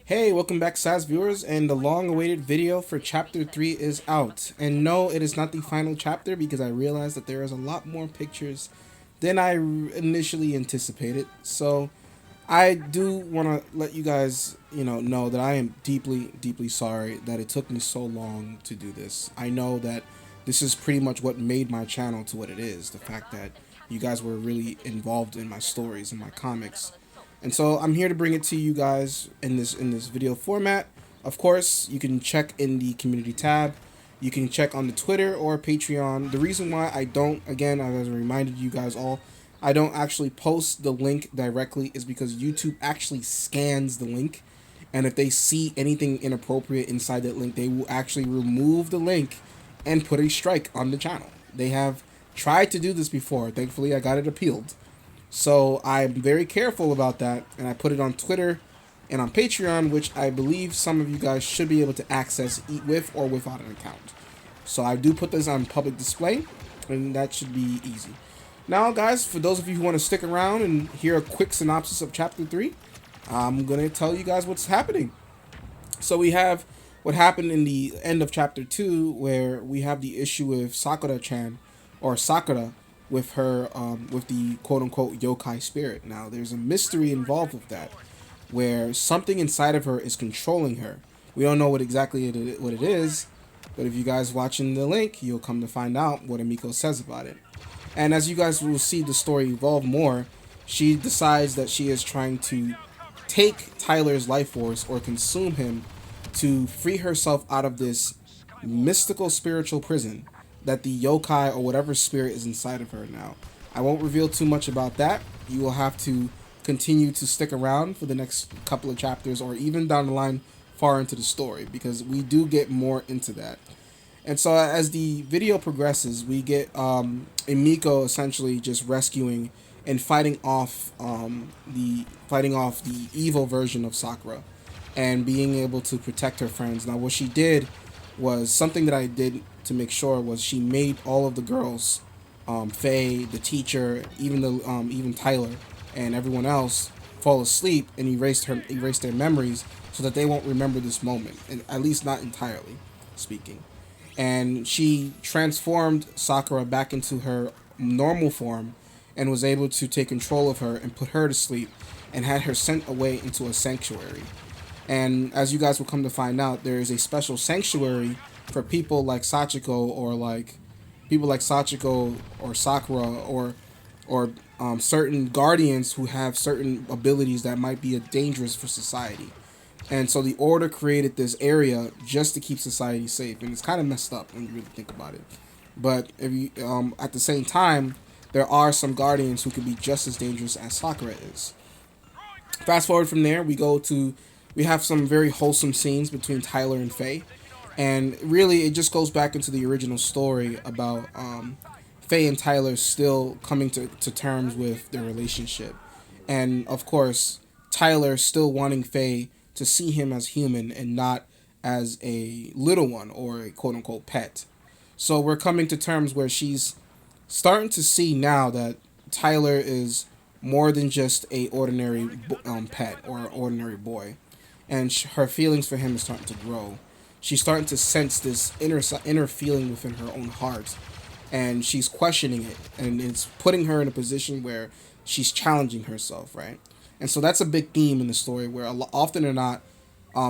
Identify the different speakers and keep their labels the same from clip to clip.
Speaker 1: Hey, welcome back, SAS viewers, and the long-awaited video for Chapter 3 is out. And no, it is not the final chapter because I realized that there is a lot more pictures than I initially anticipated. So I do want to let you guys, know that I am deeply, deeply sorry that it took me so long to do this. I know that this is pretty much what made my channel to what it is. The fact that you guys were really involved in my stories and my comics. And so I'm here to bring it to you guys in this video format. Of course, you can check in the community tab. You can check on the Twitter or Patreon. The reason why I don't, again, as I reminded you guys all, I don't actually post the link directly is because YouTube actually scans the link. And if they see anything inappropriate inside that link, they will actually remove the link and put a strike on the channel. They have tried to do this before. Thankfully, I got it appealed. So I'm very careful about that, and I put it on Twitter and on Patreon, which I believe some of you guys should be able to access with or without an account. So I do put this on public display, and that should be easy. Now, guys, for those of you who want to stick around and hear a quick synopsis of Chapter 3, I'm going to tell you guys what's happening. So we have what happened in the end of Chapter 2, where we have the issue with Sakura-chan, or Sakura, with her, with the quote-unquote yokai spirit. Now, there's a mystery involved with that, where something inside of her is controlling her. We don't know what exactly what it is, but if you guys watching the link, you'll come to find out what Amiko says about it. And as you guys will see the story evolve more, she decides that she is trying to take Tyler's life force or consume him to free herself out of this mystical spiritual prison that the yokai or whatever spirit is inside of her now. I won't reveal too much about that. You will have to continue to stick around for the next couple of chapters or even down the line far into the story because we do get more into that. And so as the video progresses, we get Emiko essentially just rescuing and fighting off the evil version of Sakura and being able to protect her friends. Now what she did was something that I did to make sure was she made all of the girls, Faye, the teacher, even Tyler and everyone else fall asleep and erased their memories so that they won't remember this moment, and at least not entirely speaking. And she transformed Sakura back into her normal form and was able to take control of her and put her to sleep and had her sent away into a sanctuary. And as you guys will come to find out, there is a special sanctuary for people like Sachiko or Sakura or certain guardians who have certain abilities that might be dangerous for society. And so the Order created this area just to keep society safe, and it's kind of messed up when you really think about it. But if you, at the same time, there are some guardians who could be just as dangerous as Sakura is. Fast forward from there, we have some very wholesome scenes between Tyler and Faye, and really it just goes back into the original story about Faye and Tyler still coming to terms with their relationship, and of course Tyler still wanting Faye to see him as human and not as a little one or a quote-unquote pet. So we're coming to terms where she's starting to see now that Tyler is more than just a ordinary pet or ordinary boy, and her feelings for him is starting to grow. She's starting to sense this inner feeling within her own heart, and she's questioning it, and it's putting her in a position where she's challenging herself, right? And so that's a big theme in the story, where often or not,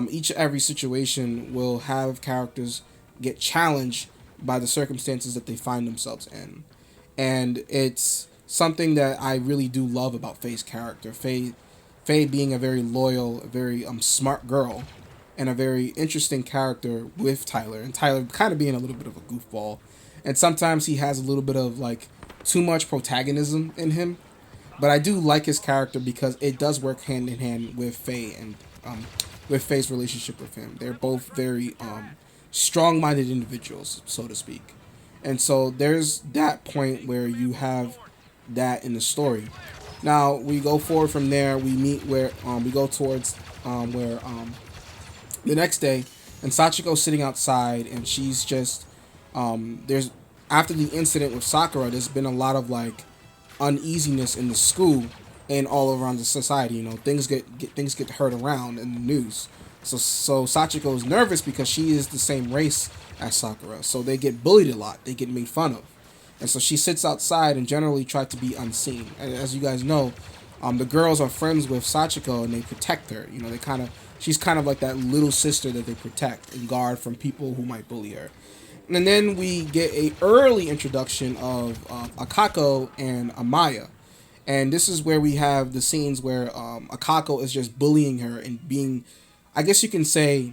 Speaker 1: each and every situation will have characters get challenged by the circumstances that they find themselves in. And it's something that I really do love about Faye's character. Faye being a very loyal, very smart girl, and a very interesting character with Tyler. And Tyler kind of being a little bit of a goofball. And sometimes he has a little bit of like too much protagonism in him. But I do like his character because it does work hand in hand with Faye and with Faye's relationship with him. They're both very strong-minded individuals, so to speak. And so there's that point where you have that in the story. Now we go forward from there. We meet where we go towards where the next day, and Sachiko's sitting outside, and she's just there's after the incident with Sakura, there's been a lot of like uneasiness in the school and all around the society. Things get heard around in the news. So Sachiko is nervous because she is the same race as Sakura. So they get bullied a lot. They get made fun of. And so she sits outside and generally tries to be unseen. And as you guys know, the girls are friends with Sachiko and they protect her. You know, she's kind of like that little sister that they protect and guard from people who might bully her. And then we get a early introduction of Akako and Amaya. And this is where we have the scenes where Akako is just bullying her and being, I guess we could say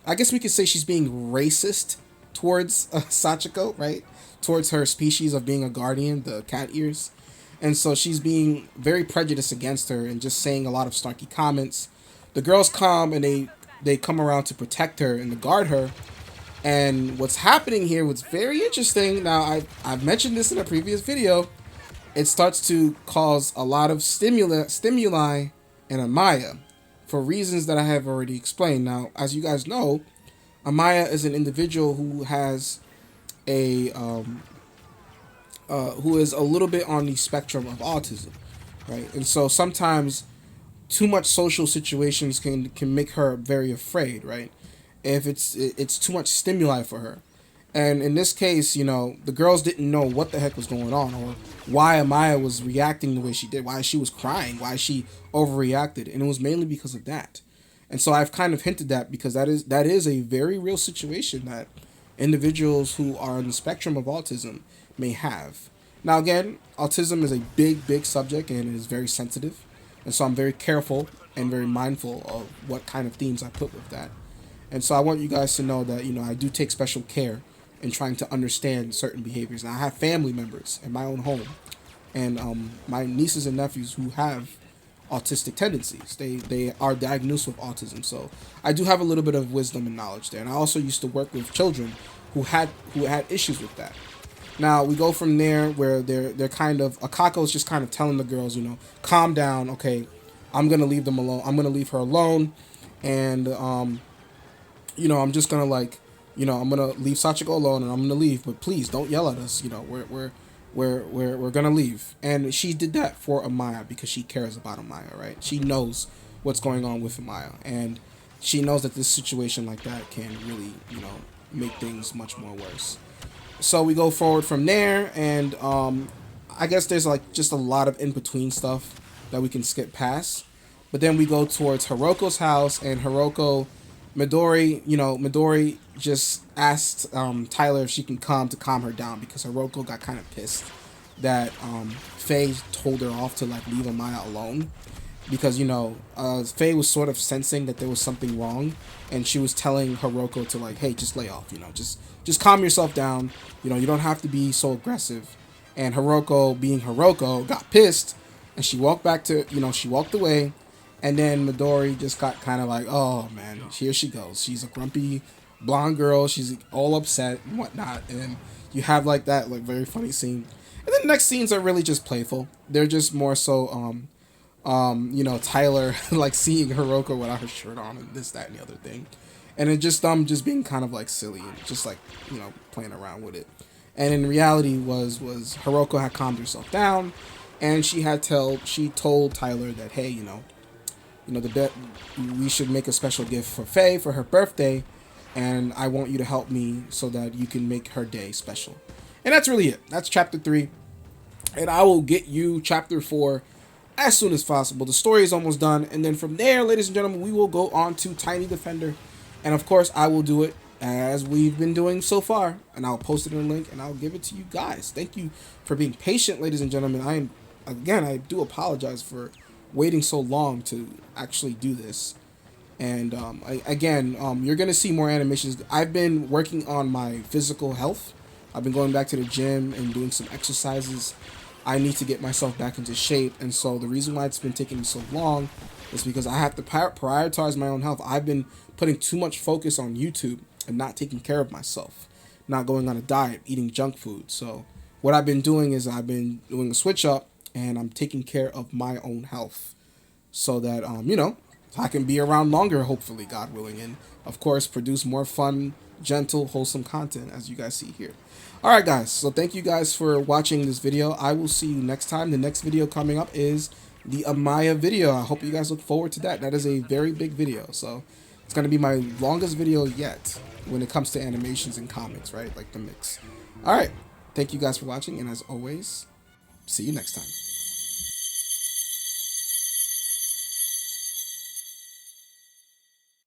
Speaker 1: she's being racist towards Sachiko, right? Towards her species of being a guardian, the cat ears. And so she's being very prejudiced against her and just saying a lot of snarky comments. The girls come and they come around to protect her and to guard her. And what's happening here was very interesting. Now, I've mentioned this in a previous video. It starts to cause a lot of stimuli in Amaya for reasons that I have already explained. Now, as you guys know, Amaya is an individual who has who is a little bit on the spectrum of autism, right? And so sometimes too much social situations can make her very afraid, right? If it's too much stimuli for her. And in this case, you know, the girls didn't know what the heck was going on or why Amaya was reacting the way she did, why she was crying, why she overreacted. And it was mainly because of that. And so I've kind of hinted that because that is a very real situation that individuals who are on the spectrum of autism may have. Now, again, autism is a big subject and it is very sensitive. And so I'm very careful and very mindful of what kind of themes I put with that. And so I want you guys to know that, you know, I do take special care in trying to understand certain behaviors. And I have family members in my own home and my nieces and nephews who have autistic tendencies. They are diagnosed with autism. So I do have a little bit of wisdom and knowledge there. And I also used to work with children who had issues with that. Now we go from there where they're kind of, Akako's just kind of telling the girls, you know, calm down. Okay, I'm gonna leave them alone. I'm gonna leave her alone, and you know, I'm just gonna I'm gonna leave Sachiko alone and I'm gonna leave. But please don't yell at us. You know, we're gonna leave. And she did that for Amaya because she cares about Amaya, right? She knows what's going on with Amaya, and she knows that this situation like that can really, you know, make things much more worse. So we go forward from there, and I guess there's like just a lot of in-between stuff that we can skip past. But then we go towards Hiroko's house, and Midori just asked Tyler if she can come to calm her down because Hiroko got kind of pissed that Faye told her off to like leave Amaya alone. Because, you know, Faye was sort of sensing that there was something wrong, and she was telling Hiroko to like, hey, just lay off, you know, just calm yourself down, you know, you don't have to be so aggressive. And Hiroko, being Hiroko, got pissed, and she walked away, and then Midori just got kind of like, oh man, here she goes, she's a grumpy blonde girl, she's all upset and whatnot, and you have like that like very funny scene. And then the next scenes are really just playful, they're just more so you know, Tyler like seeing Hiroko without her shirt on and this, that, and the other thing. And it just just being kind of like silly and just like, you know, playing around with it. And in reality was Hiroko had calmed herself down, and she told Tyler that, hey, you know, we should make a special gift for Faye for her birthday, and I want you to help me so that you can make her day special. And that's really it. That's chapter 3. And I will get you chapter 4 as soon as possible. The story is almost done, and then from there, ladies and gentlemen, we will go on to Tiny Defender, and of course I will do it as we've been doing so far, and I'll post it in a link and I'll give it to you guys. Thank you for being patient, ladies and gentlemen. I do apologize for waiting so long to actually do this, and you're gonna see more animations. I've been working on my physical health. I've been going back to the gym and doing some exercises. I need to get myself back into shape, and so the reason why it's been taking me so long is because I have to prioritize my own health. I've been putting too much focus on YouTube and not taking care of myself, not going on a diet, eating junk food. So what I've been doing is I've been doing a switch up, and I'm taking care of my own health so that you know, I can be around longer, hopefully, God willing, and of course produce more fun, gentle, wholesome content as you guys see here. Alright guys, so thank you guys for watching this video. I will see you next time. The next video coming up is the Amaya video. I hope you guys look forward to that. That is a very big video. So It's going to be my longest video yet when it comes to animations and comics, right? Like the mix. All right. Thank you guys for watching. And as always, see you next time.